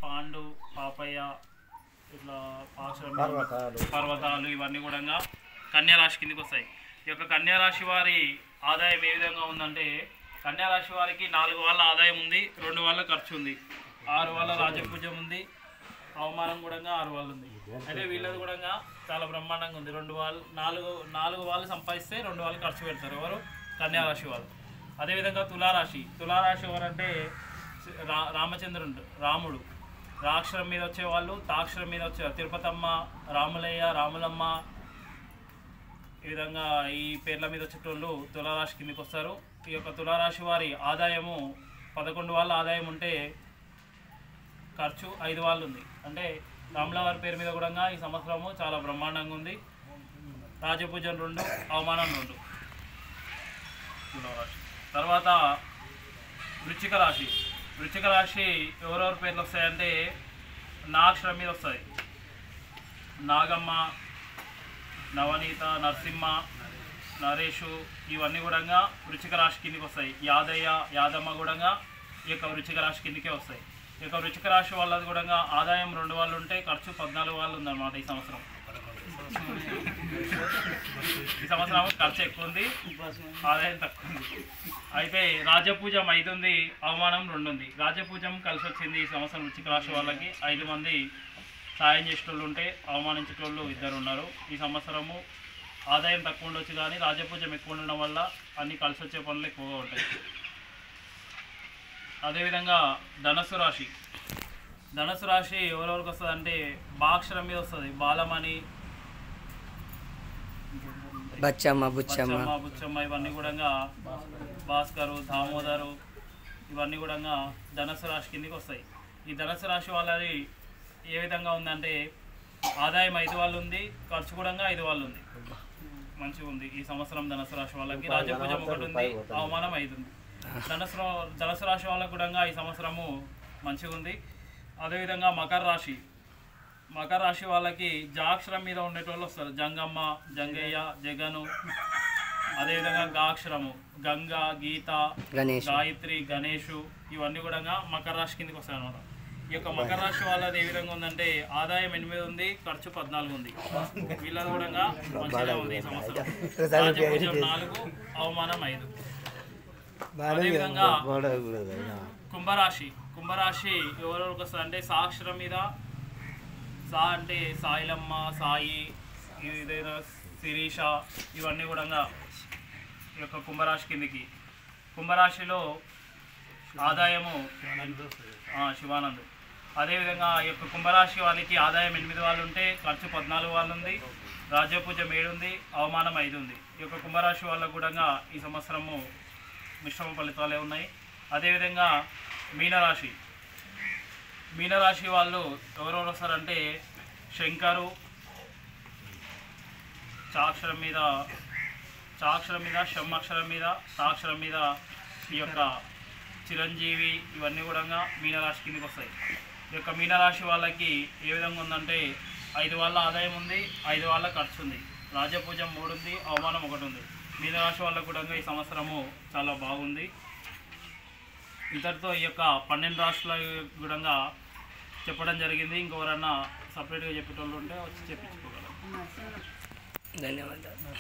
పాండు పాపయ్య ఇట్లా పర్వతాలు ఇవన్నీ కూడా కన్యారాశి కిందకి వస్తాయి. ఈ యొక్క కన్యారాశి వారి ఆదాయం ఏ విధంగా ఉందంటే కన్యారాశి వారికి 4 వాళ్ళ ఆదాయం ఉంది, 2 వాళ్ళ ఖర్చు ఉంది, 6 వాళ్ళ రాజపూజ్యం ఉంది, అవమానం కూడా 6 వాళ్ళు ఉంది. అయితే వీళ్ళది కూడా చాలా బ్రహ్మాండంగా ఉంది. 4 వాళ్ళు సంపాదిస్తే 2 వాళ్ళు ఖర్చు పెడతారు ఎవరు కన్యారాశి వాళ్ళు. అదేవిధంగా తులారాశి ఎవరంటే రామచంద్రుడు రాముడు రాక్షరం మీద వచ్చేవాళ్ళు, తాక్షరం మీద వచ్చేవాళ్ళు తిరుపతమ్మ, రాములయ్య, రాములమ్మ ఈ విధంగా ఈ పేర్ల మీద వచ్చేటోళ్ళు తులారాశి కిందకి వస్తారు. ఈ యొక్క తులారాశి వారి ఆదాయము 11 వాళ్ళ ఆదాయం ఉంటే ఖర్చు 5 వాళ్ళు ఉంది. అంటే రాముల వారి పేరు మీద కూడా ఈ సంవత్సరము చాలా బ్రహ్మాండంగా ఉంది. రాజపూజం 2, అవమానం 2 తులారాశి. తర్వాత వృశ్చిక రాశి ఎవరెవరి పేర్లు వస్తాయంటే నాక్షరం మీద వస్తాయి. నాగమ్మ, నవనీత, నరసింహ, నరేషు ఇవన్నీ కూడా వృశ్చిక రాశి కిందకి వస్తాయి. యాదయ్య, యాదమ్మ కూడా ఈ యొక్క వృశ్చిక రాశి కిందకే వస్తాయి. ఈ యొక్క వృశ్చిక రాశి వాళ్ళది కూడా ఆదాయం 2 వాళ్ళు ఉంటే ఖర్చు 14 వాళ్ళు ఉందన్నమాట. ఈ సంవత్సరం ఖర్చు ఎక్కువ ఉంది, ఆదాయం తక్కువ ఉంది. అయితే రాజపూజం 5 ఉంది, అవమానం 2 ఉంది. రాజపూజం కలిసి వచ్చింది ఈ సంవత్సరం వృశ్చిక రాశి వాళ్ళకి. 5 మంది సాయం చేసేటోళ్ళు ఉంటే అవమానించేటోళ్ళు 2 ఉన్నారు. ఈ సంవత్సరము ఆదాయం తక్కువ ఉండొచ్చు కానీ రాజపూజం ఎక్కువ ఉండడం వల్ల అన్నీ కలిసి వచ్చే పనులు ఎక్కువగా ఉంటాయి. అదేవిధంగా ధనస్సు రాశి ఎవరెవరికి వస్తుంది అంటే బాక్షరం మీద వస్తుంది. బాలమణి, బుచ్చమ్మ ఇవన్నీ కూడా భాస్కరు, దామోదరు ఇవన్నీ కూడా ధనస్సు రాశి కిందకి వస్తాయి. ఈ ధనస్సు రాశి వాళ్ళది ఏ విధంగా ఉందంటే ఆదాయం 5 వాళ్ళు ఉంది, ఖర్చు కూడా 5 వాళ్ళు ఉంది. మంచిగా ఉంది ఈ సంవత్సరం ధనస్సు రాశి వాళ్ళకి. రాజపూజం 1 ఉంది, అవమానం 5 ఉంది. ధనస్సు రాశి వాళ్ళకు కూడా ఈ సంవత్సరము మంచిగా ఉంది. అదేవిధంగా మకర రాశి వాళ్ళకి జాక్షరం మీద ఉండేటోళ్ళు వస్తారు. జంగమ్మ, జంగయ్య, జగను. అదేవిధంగా గాక్షరము గంగ, గీత, గాయత్రి, గణేషు ఇవన్నీ కూడా మకర రాశి కిందకి వస్తాయి అన్నమాట. ఈ యొక్క మకర రాశి వాళ్ళది ఏ విధంగా ఉందంటే ఆదాయం 8 ఉంది, ఖర్చు 14 ఉంది. వీళ్ళది కూడా మంచిగా ఉంది ఈ సంవత్సరం. రాజపూజం 4, అవమానం 5. అదేవిధంగా కుంభరాశి ఎవరెవరికి వస్తుంది అంటే సాక్షరం మీద సా అంటే సాయిలమ్మ, సాయి, ఏదైనా శిరీష ఇవన్నీ కూడా ఈ యొక్క కుంభరాశి కిందికి. కుంభరాశిలో ఆదాయము శివానంద్. అదేవిధంగా ఈ యొక్క కుంభరాశి వాళ్ళకి ఆదాయం 8 వాళ్ళు ఉంటే ఖర్చు 14 వాళ్ళు ఉంది. రాజపూజం 7 ఉంది, అవమానం 5 ఉంది. ఈ యొక్క కుంభరాశి వాళ్ళకు కూడా ఈ సంవత్సరము మిశ్రమ ఫలితాలే ఉన్నాయి. అదేవిధంగా మీనరాశి వాళ్ళు ఎవరెవరు వస్తారంటే శంకరు చాక్షరం మీద, షమ్మక్షరం మీద, తాక్షరం మీద ఈ యొక్క చిరంజీవి ఇవన్నీ కూడా మీనరాశి కిందకి వస్తాయి. ఈ యొక్క మీనరాశి వాళ్ళకి ఏ విధంగా ఉందంటే 5 వాళ్ళ ఆదాయం ఉంది, 5 వాళ్ళ ఖర్చు ఉంది. రాజపూజం 3 ఉంది, అవమానం 1 ఉంది. మీనరాశి వాళ్ళకు కూడా ఈ సంవత్సరము చాలా బాగుంది. ఇంతటితో ఈ యొక్క 12 రాశుల కూడా చెప్పడం జరిగింది. ఇంకెవరన్నా సపరేట్గా చెప్పేటోళ్ళు ఉంటే వచ్చి చెప్పించుకోగలరు. ధన్యవాదాలు.